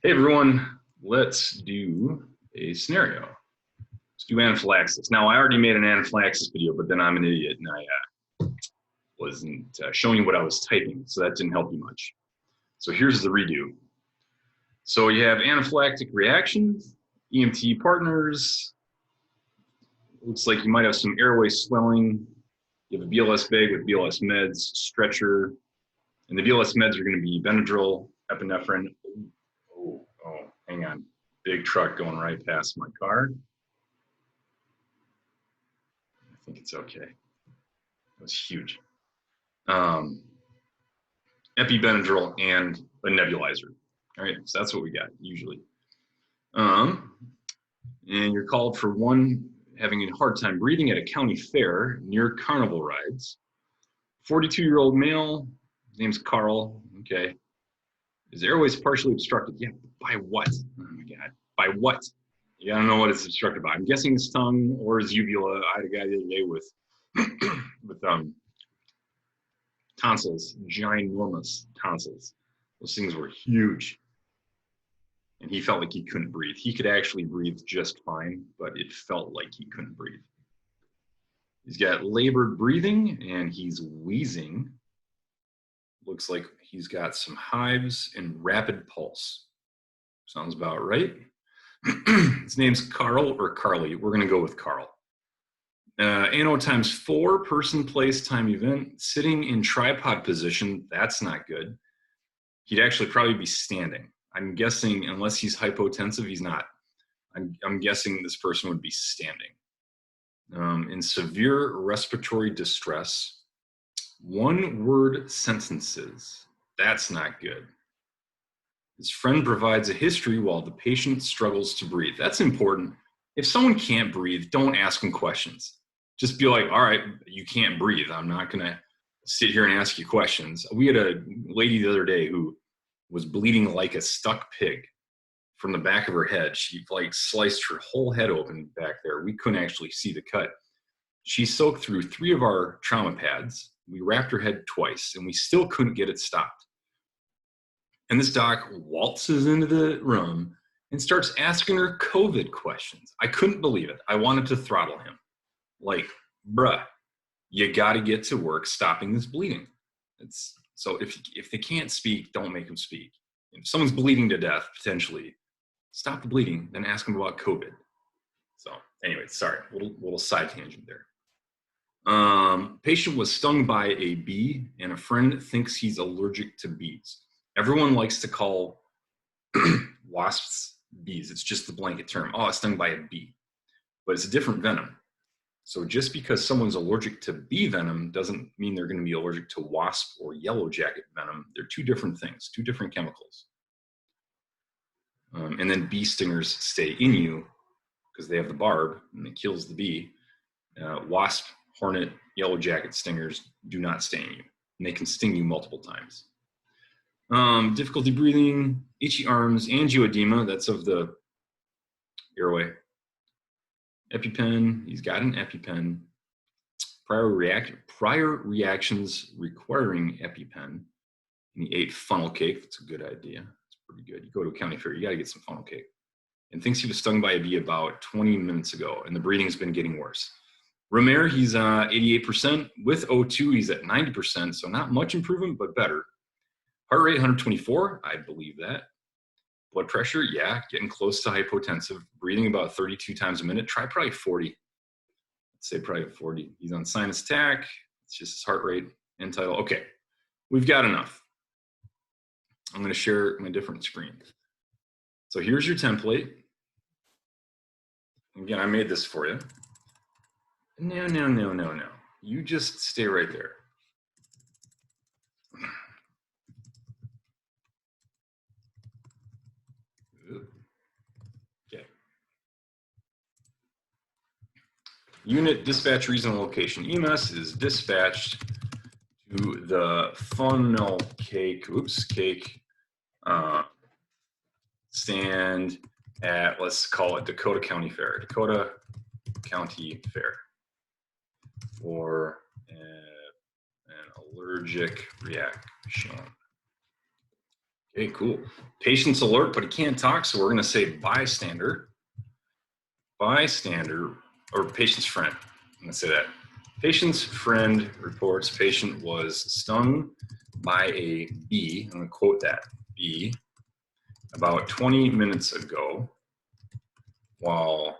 Hey everyone, let's do a scenario. Let's do anaphylaxis. Now, I already made an anaphylaxis video, but then I'm an idiot and I wasn't showing you what I was typing, so that didn't help you much. So here's the redo. So you have anaphylactic reactions, EMT partners. Looks like you might have some airway swelling. You have a BLS bag with BLS meds, stretcher, and the BLS meds are going to be Benadryl, epinephrine. Oh, hang on. Big truck going right past my car. I think it's okay. It was huge. Epi-Benadryl and a nebulizer. All right, so that's what we got usually. And you're called for one having a hard time breathing at a county fair near carnival rides. 42-year-old male, his name's Carl. Okay. His airway is partially obstructed. Yeah, by what? Oh my God, by what? You gotta know what it's obstructed by. I'm guessing his tongue or his uvula. I had a guy the other day with tonsils, ginormous tonsils. Those things were huge. And he felt like he couldn't breathe. He could actually breathe just fine, but it felt like he couldn't breathe. He's got labored breathing and he's wheezing. Looks like he's got some hives and rapid pulse. Sounds about right. His name's Carl or Carly. We're going to go with Carl. ANO times 4, person, place, time, event. Sitting in tripod position, that's not good. He'd actually probably be standing. I'm guessing, unless he's hypotensive, he's not. I'm guessing this person would be standing. In severe respiratory distress, one-word sentences, that's not good. His friend provides a history while the patient struggles to breathe. That's important. If someone can't breathe, don't ask them questions. Just be like, all right, you can't breathe. I'm not going to sit here and ask you questions. We had a lady the other day who was bleeding like a stuck pig from the back of her head. She like sliced her whole head open back there. We couldn't actually see the cut. She soaked through 3 of our trauma pads. We wrapped her head twice and we still couldn't get it stopped. And this doc waltzes into the room and starts asking her COVID questions. I couldn't believe it. I wanted to throttle him. Like, bruh, you got to get to work stopping this bleeding. So if they can't speak, don't make them speak. If someone's bleeding to death, potentially, stop the bleeding, then ask them about COVID. So anyway, sorry, little side tangent there. Patient was stung by a bee and a friend thinks he's allergic to bees. Everyone likes to call wasps bees. It's just the blanket term. Oh, stung by a bee. But it's a different venom. So just because someone's allergic to bee venom doesn't mean they're going to be allergic to wasp or yellow jacket venom. They're 2 different things, 2 different chemicals. And then bee stingers stay in you because they have the barb and it kills the bee. Wasp, hornet, yellow jacket stingers do not stay in you. And they can sting you multiple times. Difficulty breathing, itchy arms, angioedema, that's of the airway. EpiPen, he's got an EpiPen. Prior reactions requiring EpiPen. And he ate funnel cake, that's a good idea. It's pretty good. You go to a county fair, you gotta get some funnel cake. And thinks he was stung by a bee about 20 minutes ago, and the breathing's been getting worse. Romer, he's 88%. With O2, he's at 90%, so not much improvement, but better. Heart rate, 124, I believe that. Blood pressure, yeah, getting close to hypotensive. Breathing about 32 times a minute. Try probably 40. Let's say probably 40. He's on sinus tach. It's just his heart rate. End tidal. Okay, we've got enough. I'm going to share my different screen. So here's your template. Again, I made this for you. No. You just stay right there. Okay. Unit dispatch reason location. EMS is dispatched to the funnel cake, stand at, let's call it Dakota County Fair. Dakota County Fair for an allergic reaction. Okay, cool. Patient's alert, but he can't talk, so we're going to say bystander. Bystander, or patient's friend. I'm going to say that. Patient's friend reports patient was stung by a bee. I'm going to quote that. Bee about 20 minutes ago while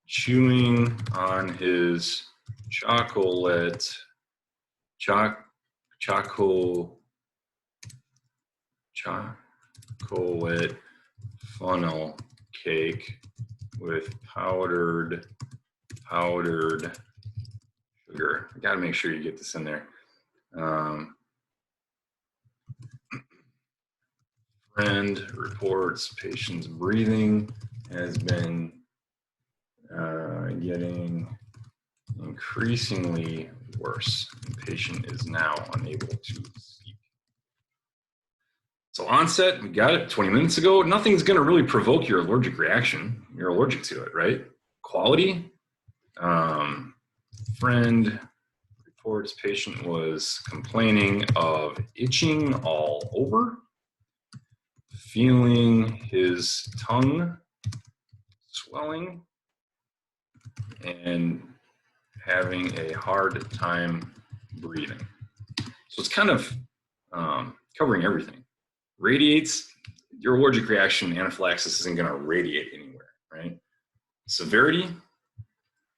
chewing on his chocolate funnel cake with powdered sugar. I gotta make sure you get this in there. Friend reports patient's breathing has been getting increasingly worse. The patient is now unable to speak. So onset, we got it 20 minutes ago. Nothing's going to really provoke your allergic reaction. You're allergic to it, right? Quality, friend reports patient was complaining of itching all over, feeling his tongue swelling, and having a hard time breathing. So it's kind of covering everything. Radiates, your allergic reaction, anaphylaxis isn't going to radiate anywhere, right? Severity,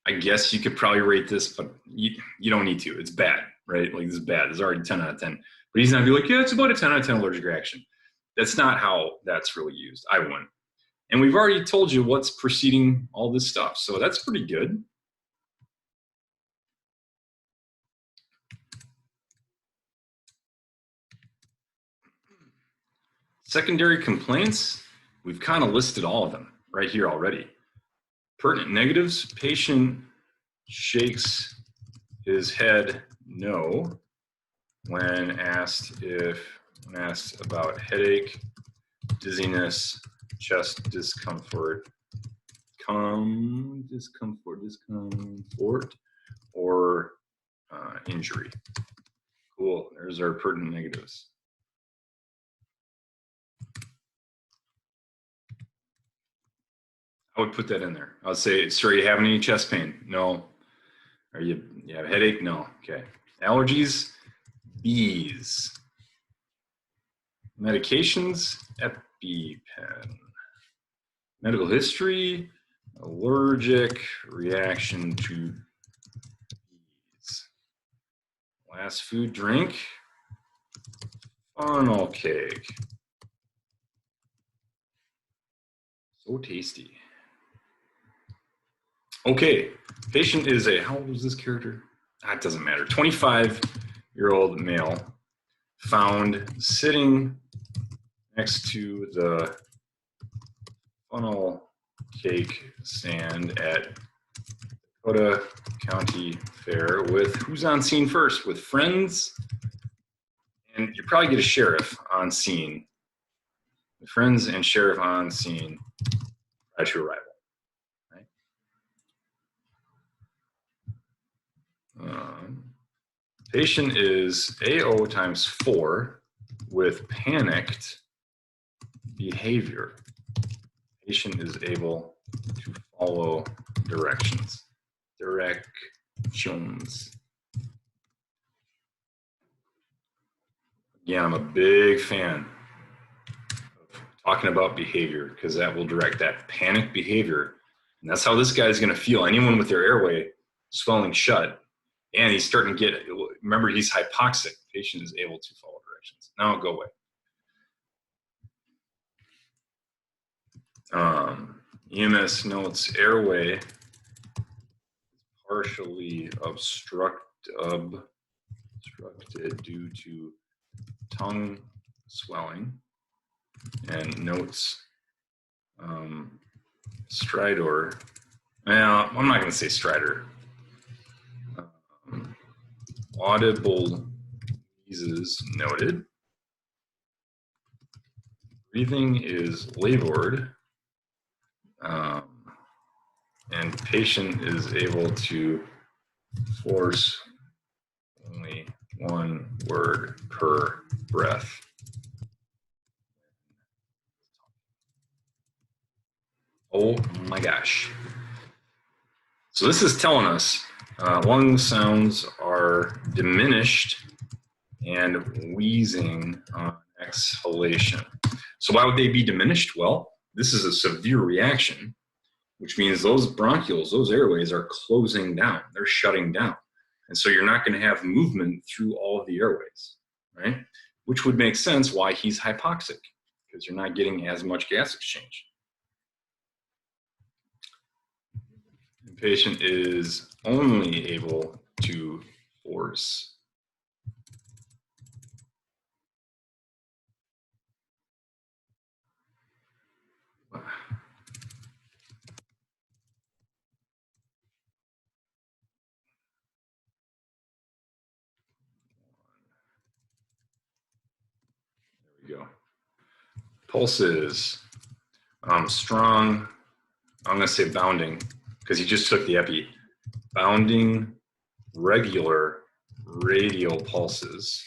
I guess you could probably rate this, but you don't need to. It's bad, right? Like, this is bad. It's already 10 out of 10. But he's not going to be like, yeah, it's about a 10 out of 10 allergic reaction. That's not how that's really used. I wouldn't. And we've already told you what's preceding all this stuff. So that's pretty good. Secondary complaints, we've kind of listed all of them right here already. Pertinent negatives, patient shakes his head no when asked about headache, dizziness, chest discomfort, or injury. Cool, there's our pertinent negatives. I would put that in there. I would say, sir, are you having any chest pain? No. Are you have a headache? No. Okay. Allergies, bees. Medications, EpiPen. Medical history, allergic reaction to bees. Last food, drink, funnel cake. So tasty. Okay, patient is how old is this character? It doesn't matter. 25-year-old male found sitting next to the funnel cake stand at Dakota County Fair with who's on scene first? With friends, and you probably get a sheriff on scene. Friends and sheriff on scene prior to arrival. Patient is AO times 4 with panicked behavior. Patient is able to follow directions. Yeah, I'm a big fan of talking about behavior because that will direct that panic behavior. And that's how this guy's going to feel. Anyone with their airway swelling shut, and he's starting to get, remember, he's hypoxic. Patient is able to follow directions. Now go away. EMS notes airway is partially obstructed due to tongue swelling, and notes stridor. Well, I'm not going to say stridor. Audible wheezes noted. Breathing is labored. And patient is able to force only one word per breath. Oh my gosh. So this is telling us lung sounds are diminished and wheezing on exhalation. So why would they be diminished? Well, this is a severe reaction, which means those bronchioles, those airways are closing down. They're shutting down. And so you're not going to have movement through all of the airways, right? Which would make sense why he's hypoxic, because you're not getting as much gas exchange. The patient is only able to force. There we go. Pulses, strong, I'm going to say bounding, because he just took the epi. Bounding, regular, radial pulses.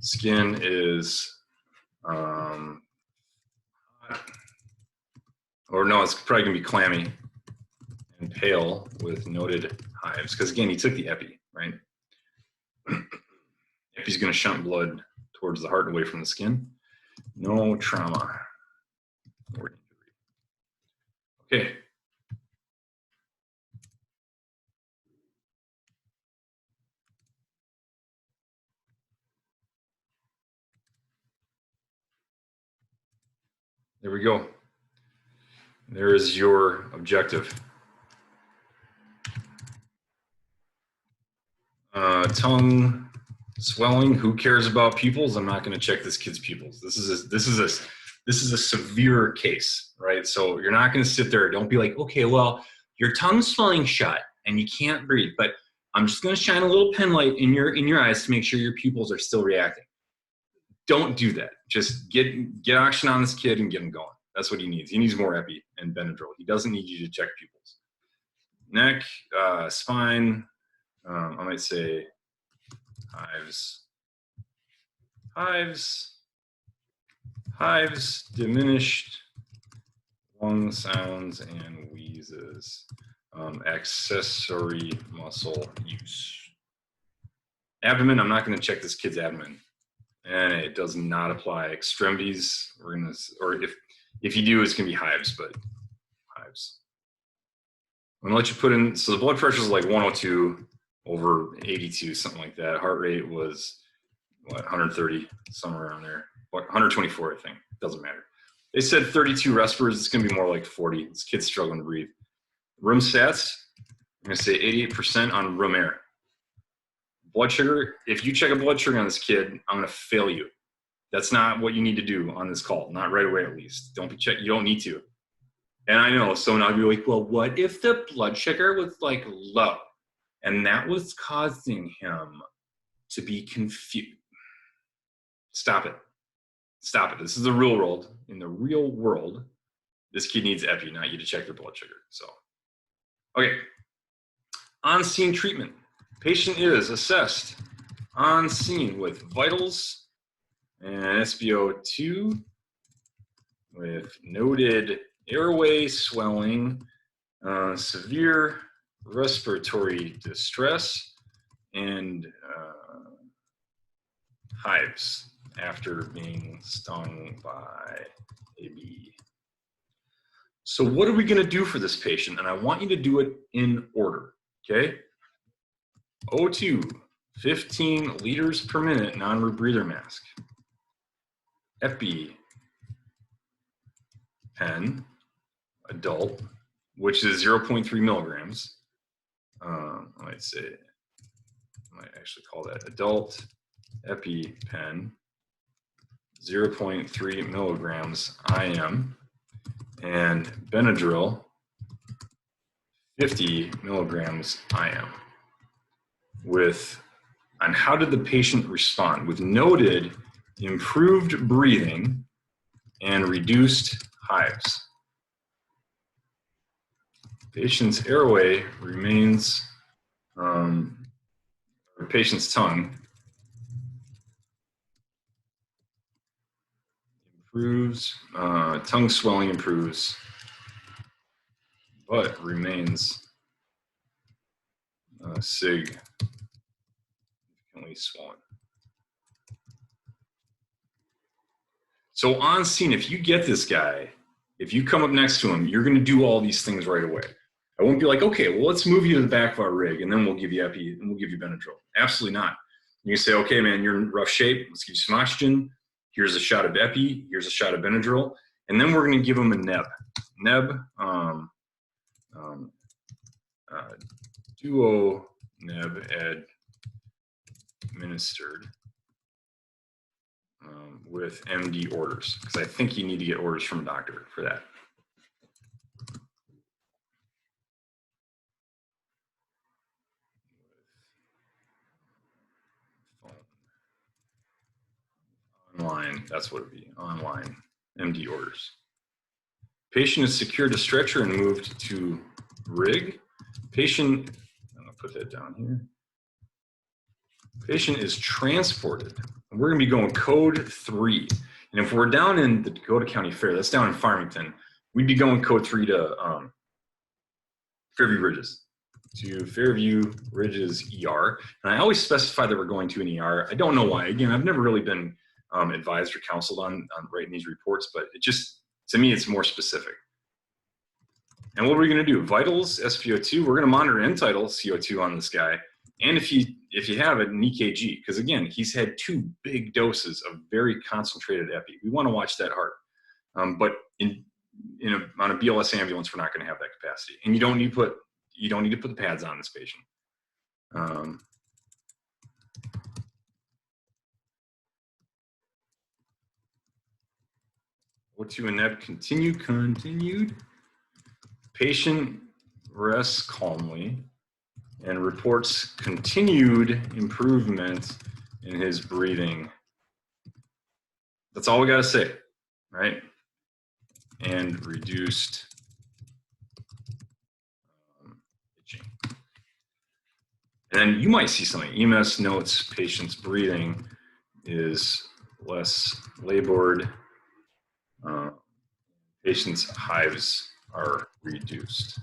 Skin is, or no, it's probably going to be clammy and pale with noted hives, because again, he took the epi, right? Epi's going to shunt blood towards the heart away from the skin. No trauma or injury. Okay. There we go. There is your objective. Tongue swelling. Who cares about pupils? I'm not going to check this kid's pupils. This is a severe case, right? So you're not going to sit there. Don't be like, okay, well, your tongue's swelling shut and you can't breathe, but I'm just going to shine a little pen light in your eyes to make sure your pupils are still reacting. Don't do that. Just get oxygen on this kid and get him going. That's what he needs. He needs more epi and Benadryl. He doesn't need you to check pupils. Neck, spine. I might say hives, diminished lung sounds and wheezes, accessory muscle use. Abdomen, I'm not going to check this kid's abdomen, and it does not apply. Extremities, we're going to, or if you do, it's going to be hives, but hives. I'm going to let you put in, so the blood pressure is like 102 over 82, something like that. Heart rate was, what, 130, somewhere around there. 124, I think. Doesn't matter. They said 32 respirators. It's going to be more like 40. This kid's struggling to breathe. Room stats, I'm going to say 88% on room air. Blood sugar, if you check a blood sugar on this kid, I'm going to fail you. That's not what you need to do on this call. Not right away, at least. Don't be checked. You don't need to. And I know someone will be like, well, what if the blood sugar was like low and that was causing him to be confused? Stop it. Stop it. This is the real world. In the real world, this kid needs epi, not you to check their blood sugar. So, okay. On-scene treatment. Patient is assessed on scene with vitals and SpO2 with noted airway swelling, severe respiratory distress, and hives after being stung by a bee. So what are we going to do for this patient? And I want you to do it in order, okay? O2, 15 liters per minute, non-rebreather mask. Epi pen, adult, which is 0.3 milligrams. I might actually call that adult epi pen, 0.3 milligrams IM, and Benadryl, 50 milligrams IM. On how did the patient respond? With noted improved breathing and reduced hives. Patient's airway remains, or patient's tongue, Improves, tongue swelling improves, but remains significantly swollen. So on scene, if you get this guy, if you come up next to him, you're going to do all these things right away. I won't be like, okay, well, let's move you to the back of our rig, and then we'll give you epi, and we'll give you Benadryl. Absolutely not. You can say, okay, man, you're in rough shape. Let's give you some oxygen. Here's a shot of epi. Here's a shot of Benadryl. And then we're going to give him a neb. Neb, duo neb administered with MD orders, because I think you need to get orders from a doctor for that. Online, that's what it would be, online, MD orders. Patient is secured to stretcher and moved to rig. Patient, I'm gonna put that down here. Patient is transported. And we're gonna be going code 3. And if we're down in the Dakota County Fair, that's down in Farmington, we'd be going code 3 to Fairview Ridges. To Fairview Ridges ER. And I always specify that we're going to an ER. I don't know why. Again, I've never really been advised or counseled on writing these reports, but it just, to me, it's more specific. And what are we going to do? Vitals, SpO2. We're going to monitor end-tidal CO2 on this guy. And if you have it, an EKG, because again, he's had 2 big doses of very concentrated epi. We want to watch that heart. But on a BLS ambulance, we're not going to have that capacity. And you don't need to put the pads on this patient. O2 and neb continued. Patient rests calmly and reports continued improvement in his breathing. That's all we got to say, right? And reduced itching. And then you might see something. EMS notes patient's breathing is less labored. Patient's hives are reduced.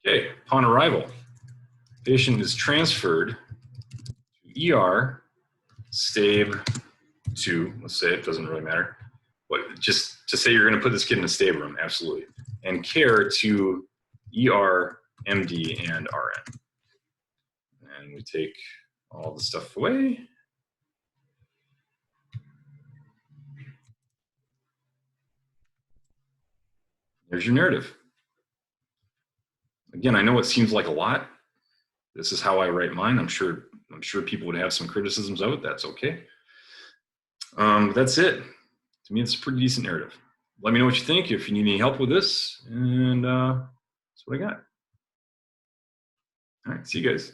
Okay, upon arrival, patient is transferred to ER, stave 2, let's say, it doesn't really matter. But just to say you're going to put this kid in a stave room, absolutely. And care to ER, MD, and RN. And we take all the stuff away. There's your narrative. Again, I know it seems like a lot. This is how I write mine. I'm sure people would have some criticisms of it. That's okay. That's it. To me, it's a pretty decent narrative. Let me know what you think if you need any help with this. And that's what I got. All right, see you guys.